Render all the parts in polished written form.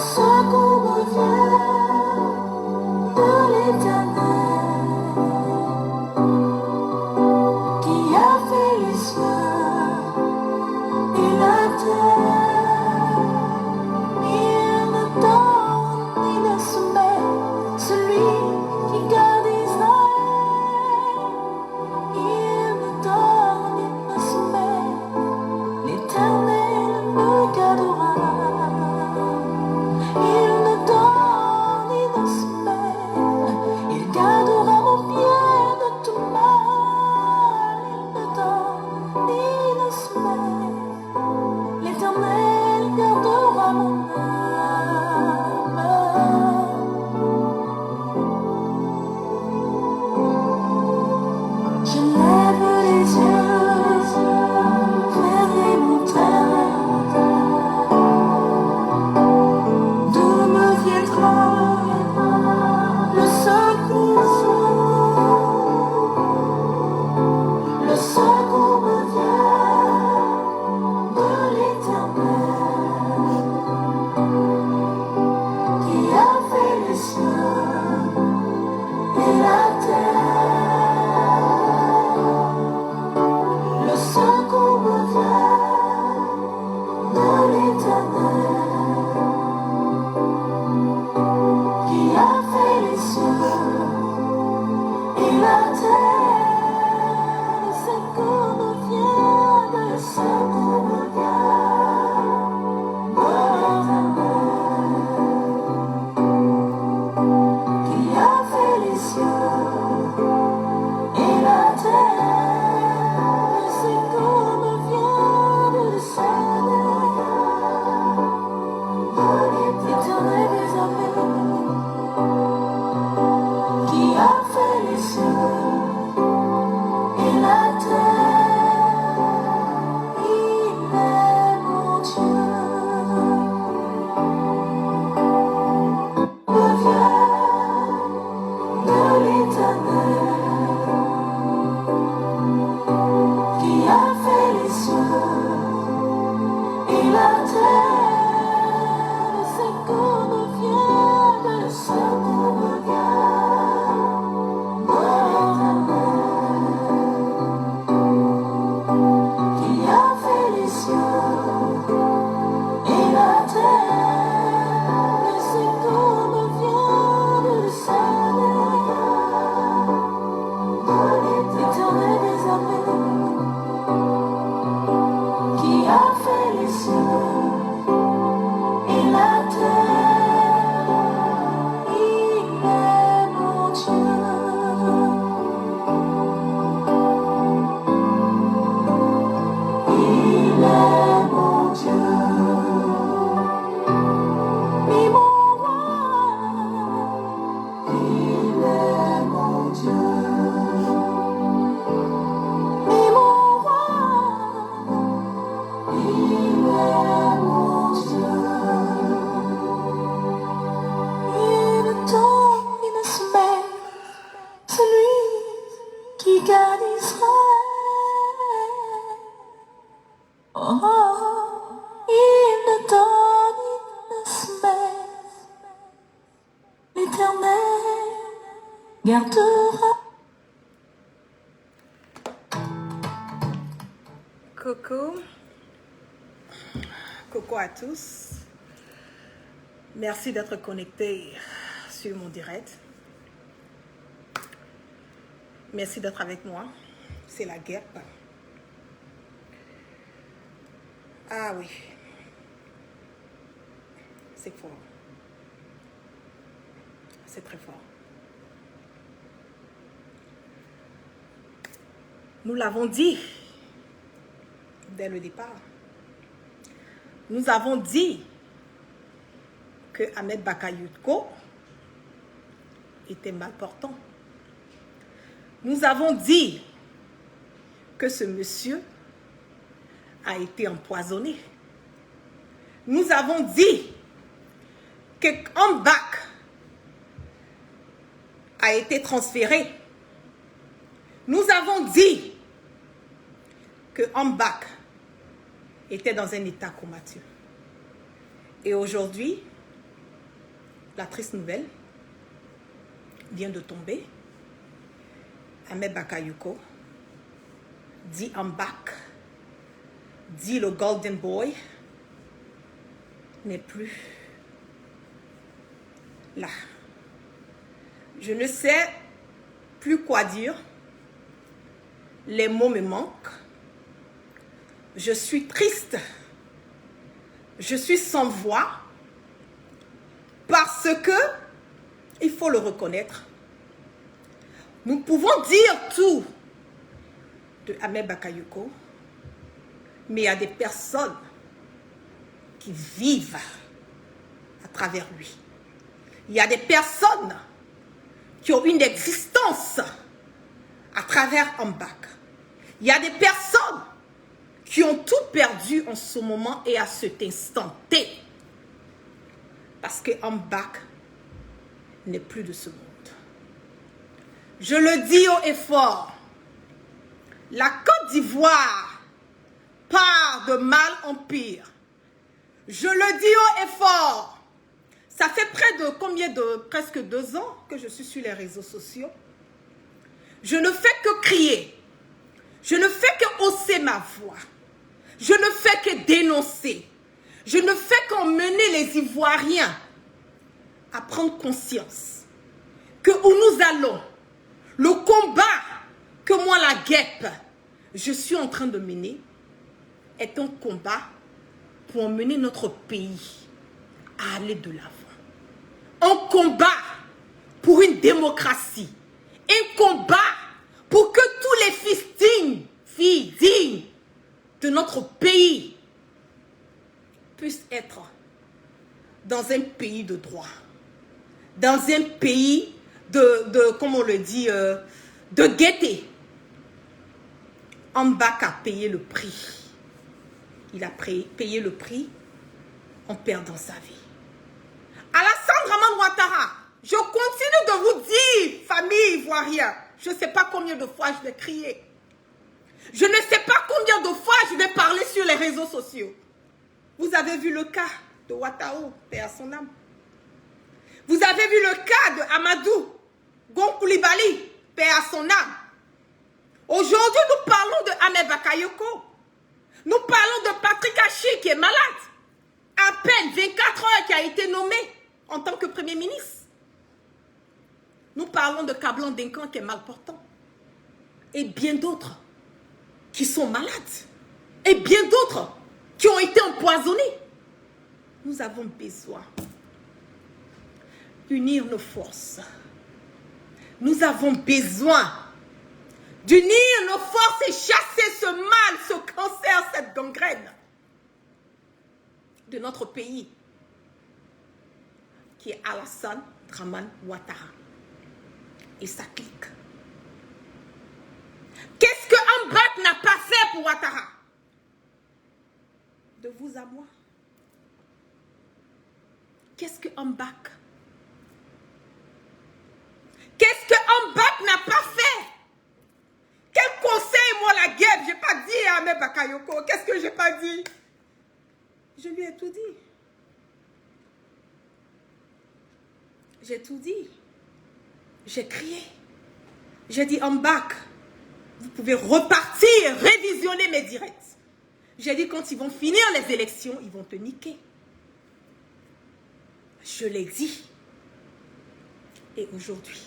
secours vient de l'Éternel qui a fait les cieux et la terre. Il ne donne ni ne soumet celui qui garde Israël. Il ne donne ni ne soumet, l'Éternel me gardera. Il ne donne ni ne soumet, il gardera mon pied de tout mal. Il ne donne ni ne soumet, l'Éternel gardera mon âme. Je lève les yeux vers les montagnes. D'où me viendra le secours? Le secours me vient de l'Éternel qui a fait les cieux et la terre. Le secours me vient de l'Éternel qui a fait les cieux et la terre. Le secours me vient, le secours me vient de l'Éternel qui a fait les cieux et la terre. Le secours me vient de l'Éternel des armées qui a fait les cieux et la terre. Il est mon Dieu. Me vient de l'Éternel qui a fait les cieux et la terre. Le secours me vient, le secours me vient de l'Éternel qui a fait les cieux et la terre. Le secours me vient de l'Éternel des armées qui a fait les cieux et la terre. Il est mon Dieu. Il est mon Dieu. Oui, mon roi. Il est mon Dieu. Oui, mon roi. Il est mon Dieu. Il ne tombe, il ne se met, celui qui garde Israël. Oh, il ne donne, il ne se met, l'Éternel gardera. Coucou. Coucou à tous. Merci d'être connectés sur mon direct. Merci d'être avec moi. C'est la guerre. Ah oui. C'est fort. C'est très fort. Nous l'avons dit dès le départ. Nous avons dit que Ahmed Bakayoko était mal portant. Nous avons dit que ce monsieur a été empoisonné. Nous avons dit que Ambak a été transféré. Nous avons dit que Ambak était dans un état comateux. Et aujourd'hui, la triste nouvelle vient de tomber. Ahmed Bakayoko, dit Ambak, dit le Golden Boy, n'est plus là. Je ne sais plus quoi dire. Les mots me manquent. Je suis triste. Je suis sans voix. Parce que, il faut le reconnaître, nous pouvons dire tout de Ahmed Bakayoko, mais il y a des personnes qui vivent à travers lui. Il y a des personnes qui ont une existence à travers Ambak. Il y a des personnes qui ont tout perdu en ce moment et à cet instant T. Parce que Ambak n'est plus de ce monde. Je le dis haut et fort, la Côte d'Ivoire part de mal en pire. Je le dis haut et fort. Ça fait près de combien de presque 2 ans que je suis sur les réseaux sociaux. Je ne fais que crier. Je ne fais que hausser ma voix. Je ne fais que dénoncer. Je ne fais qu'emmener les Ivoiriens à prendre conscience que où nous allons, le combat que moi, la guêpe, je suis en train de mener, est un combat pour emmener notre pays à aller de l'avant. Un combat pour une démocratie. Un combat pour que tous les filles dignes de notre pays puissent être dans un pays de droit. Dans un pays comme on le dit, de gaieté. Ambak a payé le prix. Il a payé le prix en perdant sa vie. Alassane Dramane Ouattara, je continue de vous dire, famille ivoirienne, je ne sais pas combien de fois je vais crier. Je ne sais pas combien de fois je vais parler sur les réseaux sociaux. Vous avez vu le cas de Ouattao, paix à son âme. Vous avez vu le cas de Amadou Gon Coulibaly, paix à son âme. Aujourd'hui, nous parlons de Ahmed Bakayoko. Nous parlons de Patrick Hachi qui est malade. À peine 24 heures qui a été nommé en tant que Premier ministre. Nous parlons de Kablan Denkan qui est malportant. Et bien d'autres qui sont malades. Et bien d'autres qui ont été empoisonnés. Nous avons besoin d'unir nos forces. Nous avons besoin d'unir nos forces et chasser ce mal, ce cancer, cette gangrène de notre pays qui est Alassane Dramane Ouattara et sa clique. Qu'est-ce que Ambak n'a pas fait pour Ouattara? De vous à moi. Qu'est-ce que Ambak? Qu'est-ce que Ambak n'a pas fait? Quel conseil, moi, la guêpe, je n'ai pas dit à Ahmed Bakayoko. Qu'est-ce que je n'ai pas dit? Je lui ai tout dit. J'ai tout dit. J'ai crié. J'ai dit, Ambak, vous pouvez repartir, révisionner mes directs. J'ai dit, quand ils vont finir les élections, ils vont te niquer. Je l'ai dit. Et aujourd'hui,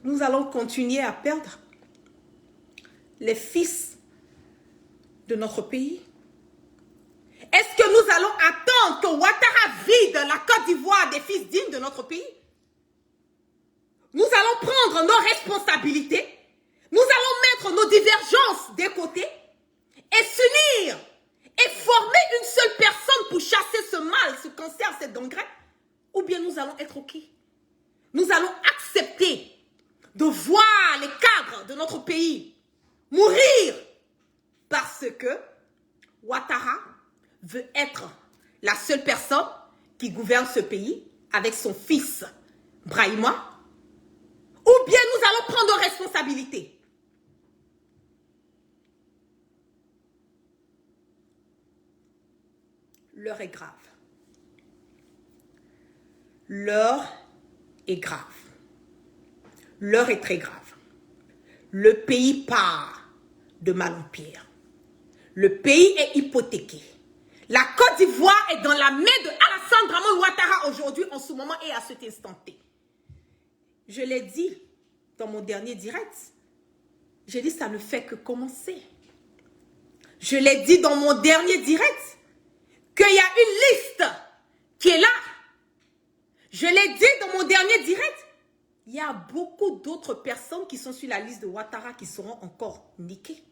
nous allons continuer à perdre les fils de notre pays. Est-ce que nous allons attendre que Ouattara vide la Côte d'Ivoire des fils dignes de notre pays? Nous allons prendre nos responsabilités, nous allons mettre nos divergences des côtés et s'unir et former une seule personne pour chasser ce mal, ce cancer, cette gangrène. Ou bien nous allons être OK. Nous allons accepter de voir les cadres de notre pays mourir parce que Ouattara veut être la seule personne qui gouverne ce pays avec son fils Brahima, ou bien nous allons prendre nos responsabilités. L'heure est grave. L'heure est grave. L'heure est très grave. Le pays part de mal en pire. Le pays est hypothéqué. La Côte d'Ivoire est dans la main de Alassane Dramane Ouattara aujourd'hui, en ce moment et à cet instant T. Je l'ai dit dans mon dernier direct. J'ai dit ça ne fait que commencer. Je l'ai dit dans mon dernier direct qu'il y a une liste qui est là. Je l'ai dit dans mon dernier direct. Il y a beaucoup d'autres personnes qui sont sur la liste de Ouattara qui seront encore niquées.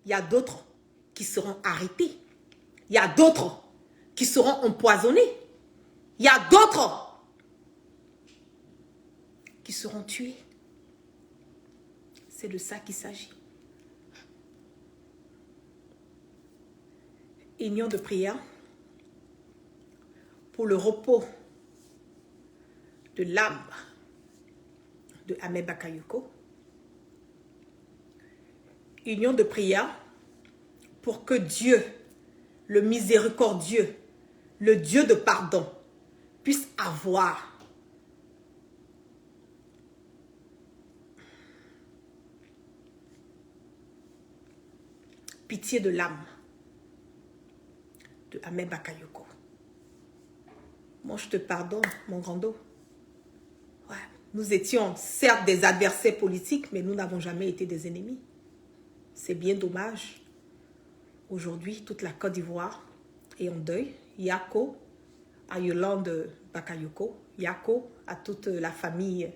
Il y a d'autres qui seront arrêtés. Il y a d'autres qui seront empoisonnés. Il y a d'autres qui seront tués. C'est de ça qu'il s'agit. Union de prière pour le repos de l'âme de Ahmed Bakayoko. Union de prière pour que Dieu, le miséricordieux, le Dieu de pardon, puisse avoir pitié de l'âme de Ahmed Bakayoko. Moi, je te pardonne, mon grand-do. Ouais. Nous étions certes des adversaires politiques, mais nous n'avons jamais été des ennemis. C'est bien dommage. Aujourd'hui, toute la Côte d'Ivoire est en deuil. Yako à Yolande Bakayoko. Yako à toute la famille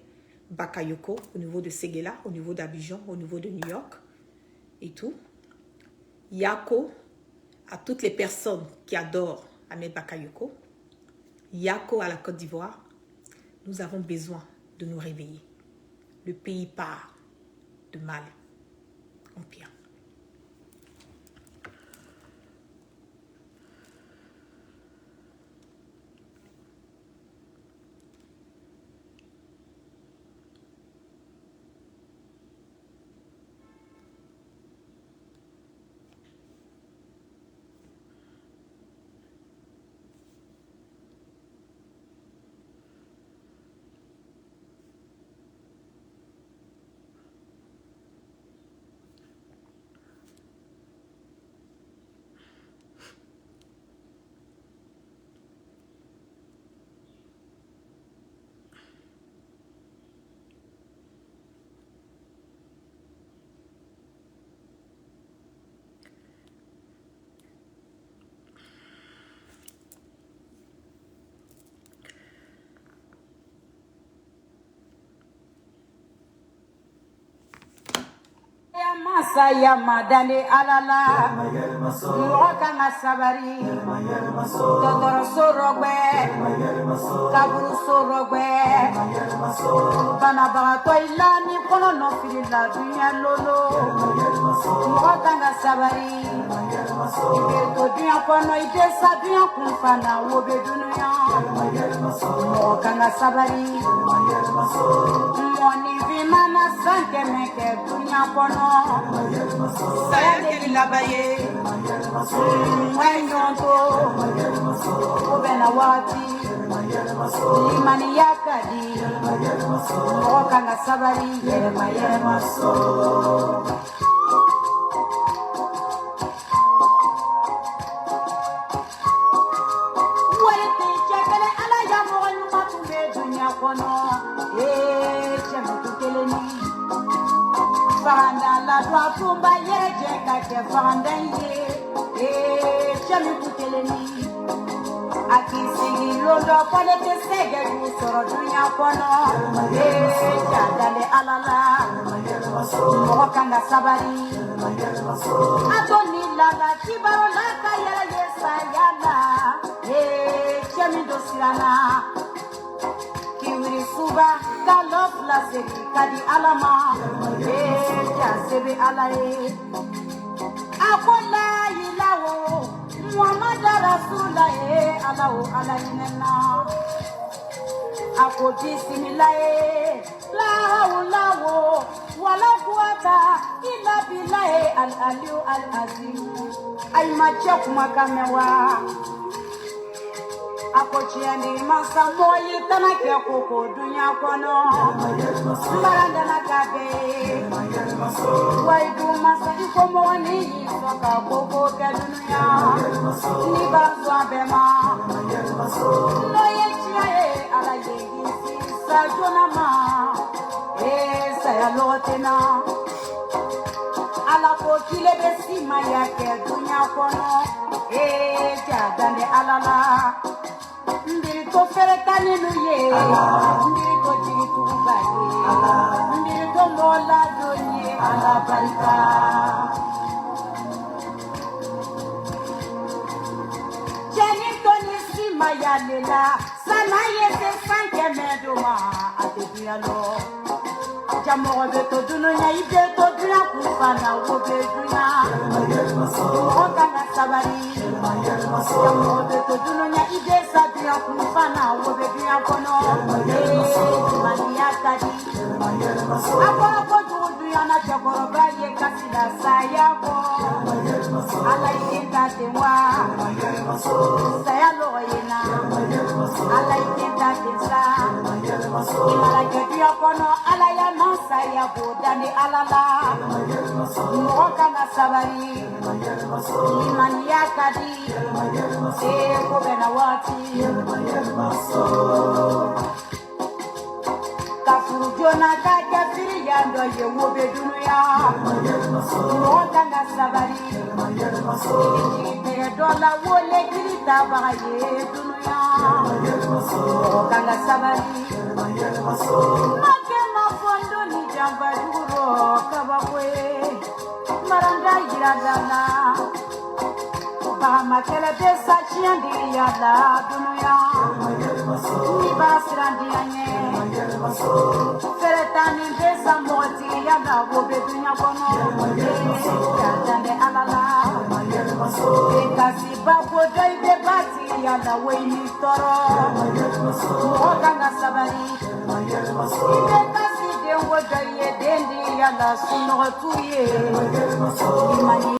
Bakayoko au niveau de Séguéla, au niveau d'Abidjan, au niveau de New York et tout. Yako à toutes les personnes qui adorent Ahmed Bakayoko. Yako à la Côte d'Ivoire. Nous avons besoin de nous réveiller. Le pays part de mal en pire. Saya madale alala Mwakanga sabari Totoro sorogbe Kaburu sorogbe Banabato ilani kono no filila dunya lolo Mwakanga sabari Ibeto dunya kono idesa dunya kumfana wobe dunya Mwakanga sabari Mwani vimana sanke meke dunya kono Sayakeli labaye Mwanyonto Obena wati Limani yakadi Mwakanga sabari Yerema yerema so Wayete chekele ala ya mwanyu matume dunya kono chemu tukeleni Fanda la doa tumba yeje kake fanda ye chami kuteleni akisi londo pole te sege du soro dunya kono jadale alala mwakanga sabari atoni lala kibaro la kaya yesa yana chami dosirana kiwiri suba kalof la seki kadi alama sebe alaye akola ilawo Muhammad Rasulullah alawo alayinna ako bisimilaye lawo wala quwata illa billahi al-aliyu al-azim ay mache kuma kamewa ako chiandi masa moyi tanake koko dunya kono maranda na kabe waidu masa ikomo wani soka koko ke dunya ni bazwa bema no yechiae ala yegi sa jonama saya lotena ala ko kile besima yake dunya kono jadane alala ndiri ko fere kaninu ye ndiri ko jitu baye ndiri ko mola donye ala barika jeni to ni sima ya lela sana yete sanke meduma atebialo Jamo be to dunya ide to dunya kufana wo be dunya Oka na sabari Jamo be to dunya ide sa dunya kufana wo be dunya kono Mania kadi Akora ko dunya na chakoro baye kasida saya ko Ala ikenta dewa Saya loyena Ala ikenta desa Imala kedia kono ala ya saya bodani alala Moka na sabari Imani ya kadi Eko bena wati Kafuru jona kaka firi yando ye wobe dunuya Moka na sabari Ike dola wole kirita baga ye dunuya Moka na sabari Jamba duro kabakwe maranda yiradana Bahama kele desa chiandi yala dunuya ni basirandi anye feretani desa moti yala wobe dunya kono yandane alala kasi babo doibe bati yala weini toro okanga sabari kasi dengo doye dendi yala suno tuye imani